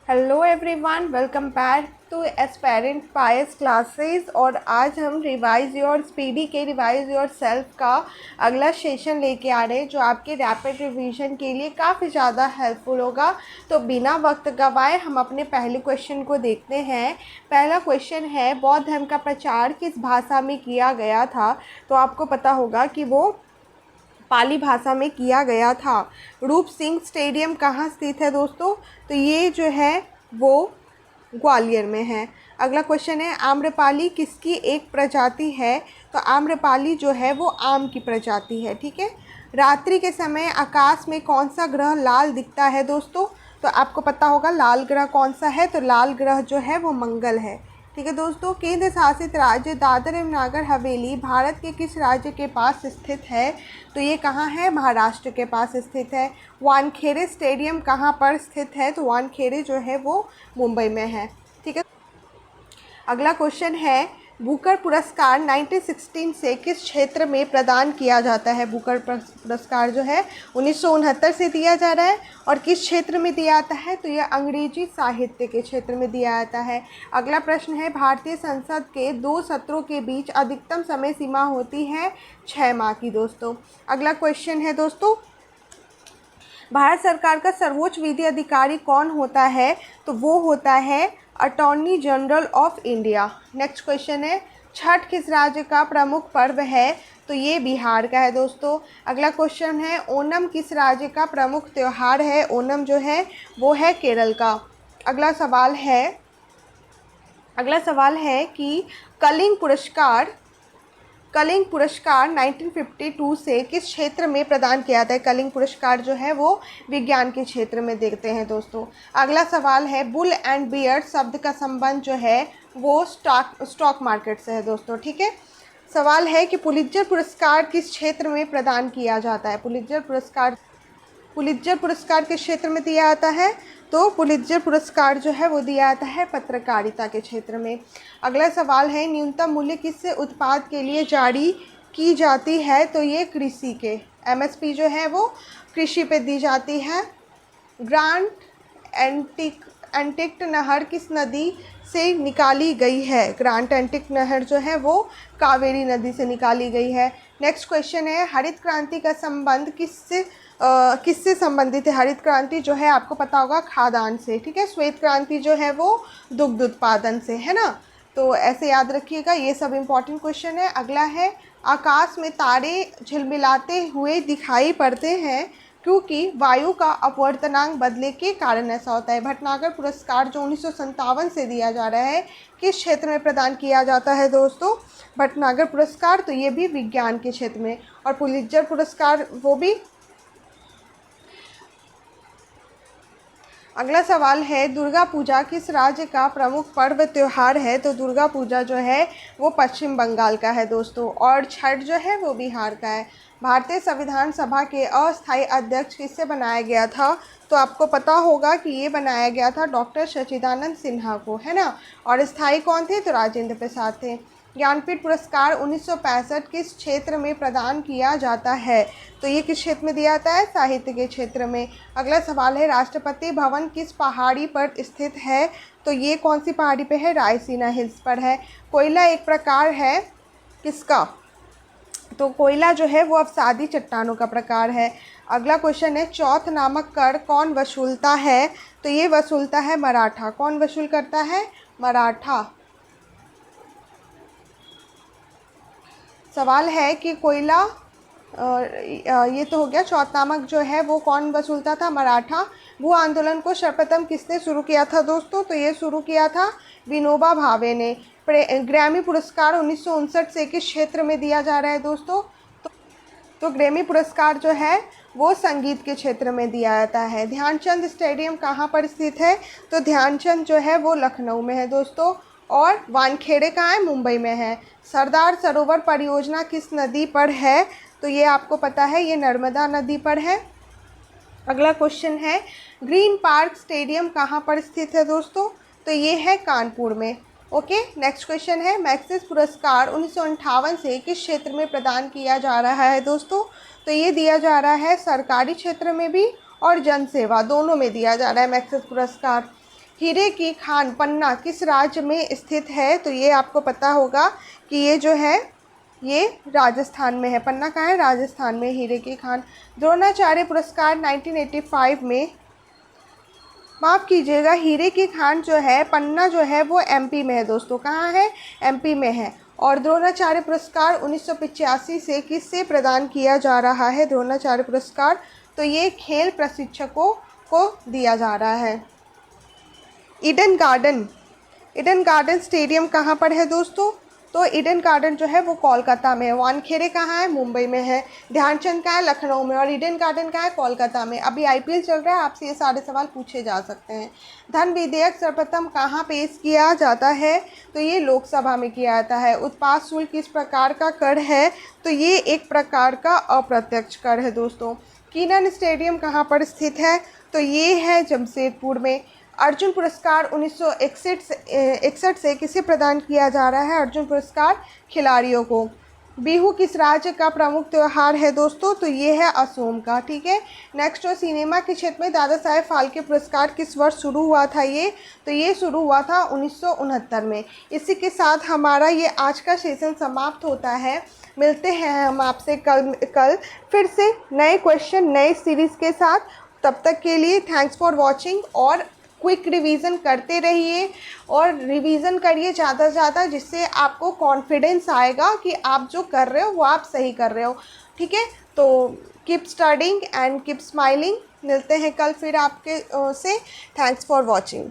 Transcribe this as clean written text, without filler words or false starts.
Hello everyone, welcome back to aspirant pious classes. और आज हम रिवाइज योर स्पीडी के रिवाइज योर सेल्फ का अगला सेशन लेके आ रहे हैं, जो आपके रैपिड रिवीजन के लिए काफ़ी ज़्यादा हेल्पफुल होगा। तो बिना वक्त गवाए हम अपने पहले क्वेश्चन को देखते हैं। पहला क्वेश्चन है, बौद्ध धर्म का प्रचार किस भाषा में किया गया था? तो आपको पता होगा कि वो पाली भाषा में किया गया था। रूप सिंह स्टेडियम कहाँ स्थित है दोस्तों? तो ये जो है वो ग्वालियर में है। अगला क्वेश्चन है, आम्रपाली किसकी एक प्रजाति है? तो आम्रपाली जो है वो आम की प्रजाति है। ठीक है। रात्रि के समय आकाश में कौन सा ग्रह लाल दिखता है दोस्तों? तो आपको पता होगा लाल ग्रह कौन सा है। तो लाल ग्रह जो है वो मंगल है। ठीक है दोस्तों। केंद्र शासित राज्य दादर एवं नागर हवेली भारत के किस राज्य के पास स्थित है? तो ये कहाँ है? महाराष्ट्र के पास स्थित है। वानखेड़े स्टेडियम कहाँ पर स्थित है? तो वानखेड़े जो है वो मुंबई में है। ठीक है। अगला क्वेश्चन है, बुकर पुरस्कार 1916 से किस क्षेत्र में प्रदान किया जाता है? बुकर पुरस्कार जो है 1969 से दिया जा रहा है। और किस क्षेत्र में दिया जाता है? तो यह अंग्रेजी साहित्य के क्षेत्र में दिया जाता है। अगला प्रश्न है, भारतीय संसद के 2 सत्रों के बीच अधिकतम समय सीमा होती है 6 माह की दोस्तों। अगला क्वेश्चन है दोस्तों, भारत सरकार का सर्वोच्च विधि अधिकारी कौन होता है? तो वो होता है attorney general of India. Next question है, छठ किस राज्य का प्रमुख पर्व है? तो ये बिहार का है दोस्तों। अगला क्वेश्चन है, ओणम किस राज्य का प्रमुख त्यौहार है? ओणम जो है वो है केरल का। अगला सवाल है कि कलिंग पुरस्कार 1952 से किस क्षेत्र में प्रदान किया जाता है? कलिंग पुरस्कार जो है वो विज्ञान के क्षेत्र में देखते हैं दोस्तों। अगला सवाल है, बुल एंड बियर शब्द का संबंध जो है वो स्टॉक मार्केट से है दोस्तों। ठीक है। सवाल है कि पुलित्जर पुरस्कार किस क्षेत्र में प्रदान किया जाता है? पुलित्जर पुरस्कार किस क्षेत्र में दिया जाता है? तो पुलित्जर पुरस्कार जो है वो दिया जाता है पत्रकारिता के क्षेत्र में। अगला सवाल है, न्यूनतम मूल्य किस उत्पाद के लिए जारी की जाती है? तो ये कृषि के एमएसपी जो है वो कृषि पे दी जाती है। ग्रांड एंटिक्ट नहर किस नदी से निकाली गई है? ग्रांड एंटिक्ट नहर जो है वो कावेरी नदी से निकाली गई है। नेक्स्ट क्वेश्चन है, हरित क्रांति का संबंध किससे संबंधित है? हरित क्रांति जो है आपको पता होगा खाद्यान्न से। ठीक है। श्वेत क्रांति जो है वो दुग्ध उत्पादन से, है ना। तो ऐसे याद रखिएगा, ये सब इम्पॉर्टेंट क्वेश्चन है। अगला है, आकाश में तारे झिलमिलाते हुए दिखाई पड़ते हैं क्योंकि वायु का अपवर्तनांक बदले के कारण ऐसा होता है। भटनागर पुरस्कार जो 1957 से दिया जा रहा है किस क्षेत्र में प्रदान किया जाता है दोस्तों? भटनागर पुरस्कार तो ये भी विज्ञान के क्षेत्र में। और पुलित्जर पुरस्कार वो भी। अगला सवाल है, दुर्गा पूजा किस राज्य का प्रमुख पर्व त्योहार है? तो दुर्गा पूजा जो है वो पश्चिम बंगाल का है दोस्तों। और छठ जो है वो बिहार का है। भारतीय संविधान सभा के अस्थायी अध्यक्ष किससे बनाया गया था? तो आपको पता होगा कि ये बनाया गया था डॉक्टर सच्चिदानंद सिन्हा को, है ना। और स्थायी कौन थे? तो राजेंद्र प्रसाद थे। ज्ञानपीठ पुरस्कार 1965 किस क्षेत्र में प्रदान किया जाता है? तो ये किस क्षेत्र में दिया जाता है? साहित्य के क्षेत्र में। अगला सवाल है, राष्ट्रपति भवन किस पहाड़ी पर स्थित है? तो ये कौन सी पहाड़ी पे है? रायसीना हिल्स पर है। कोयला एक प्रकार है किसका? तो कोयला जो है वो अवसादी चट्टानों का प्रकार है। अगला क्वेश्चन है, चौथ नामक कर कौन वसूलता है? तो ये वसूलता है मराठा। कौन वसूल करता है? मराठा। सवाल है कि कोयला ये तो हो गया। चौथ नामक जो है वो कौन वसूलता था? मराठा। भू आंदोलन को सर्वप्रथम किसने शुरू किया था दोस्तों? तो ये शुरू किया था विनोबा भावे ने। ग्रैमी पुरस्कार 1959 से किस क्षेत्र में दिया जा रहा है दोस्तों? तो ग्रैमी पुरस्कार जो है वो संगीत के क्षेत्र में दिया जाता है। ध्यानचंद स्टेडियम कहाँ पर स्थित है? तो ध्यानचंद जो है वो लखनऊ में है दोस्तों। और वानखेड़े कहाँ है? मुंबई में है। सरदार सरोवर परियोजना किस नदी पर है? तो ये आपको पता है, ये नर्मदा नदी पर है। अगला क्वेश्चन है, ग्रीन पार्क स्टेडियम कहाँ पर स्थित है दोस्तों? तो ये है कानपुर में। ओके। नेक्स्ट क्वेश्चन है, मैग्सेसे पुरस्कार 1958 से किस क्षेत्र में प्रदान किया जा रहा है दोस्तों? तो ये दिया जा रहा है सरकारी क्षेत्र में भी और जनसेवा दोनों में दिया जा रहा है मैग्सेसे पुरस्कार। हीरे की खान पन्ना किस राज्य में स्थित है? तो ये आपको पता होगा कि ये जो है ये राजस्थान में है। पन्ना कहाँ है? राजस्थान में हीरे की खान। द्रोणाचार्य पुरस्कार 1985 में, माफ़ कीजिएगा, हीरे की खान जो है पन्ना जो है वो एमपी में है दोस्तों। कहाँ है? एमपी में है। और द्रोणाचार्य पुरस्कार 1985 से किससे प्रदान किया जा रहा है? द्रोणाचार्य पुरस्कार तो ये खेल प्रशिक्षकों को दिया जा रहा है। ईडन गार्डन स्टेडियम कहाँ पर है दोस्तों? तो ईडन गार्डन जो है वो कोलकाता में है। वानखेड़े कहाँ है? मुंबई में है। ध्यानचंद कहाँ है? लखनऊ में। और ईडन गार्डन कहाँ है? कोलकाता में। अभी आईपीएल चल रहा है, आपसे ये सारे सवाल पूछे जा सकते हैं। धन विधेयक सर्वप्रथम कहाँ पेश किया जाता है? तो ये लोकसभा में किया जाता है। उत्पाद शुल्क किस प्रकार का कर है? तो ये एक प्रकार का अप्रत्यक्ष कर है दोस्तों। कीनन स्टेडियम कहाँ पर स्थित है? तो ये है जमशेदपुर में। अर्जुन पुरस्कार 1961 से किसे प्रदान किया जा रहा है? अर्जुन पुरस्कार खिलाड़ियों को। बिहू किस राज्य का प्रमुख त्यौहार है दोस्तों? तो ये है असम का। ठीक है। नेक्स्ट और सिनेमा के क्षेत्र में दादा साहेब फाल्के पुरस्कार किस वर्ष शुरू हुआ था? तो ये शुरू हुआ था 1969 में। इसी के साथ हमारा ये आज का सेशन समाप्त होता है। मिलते हैं हम आपसे कल फिर से नए क्वेश्चन नए सीरीज़ के साथ। तब तक के लिए थैंक्स फॉर वॉचिंग। और क्विक रिवीजन करते रहिए और रिवीजन करिए ज़्यादा से ज़्यादा, जिससे आपको कॉन्फिडेंस आएगा कि आप जो कर रहे हो वो आप सही कर रहे हो। ठीक है। तो keep studying and keep smiling. मिलते हैं कल फिर आपके से। Thanks for watching.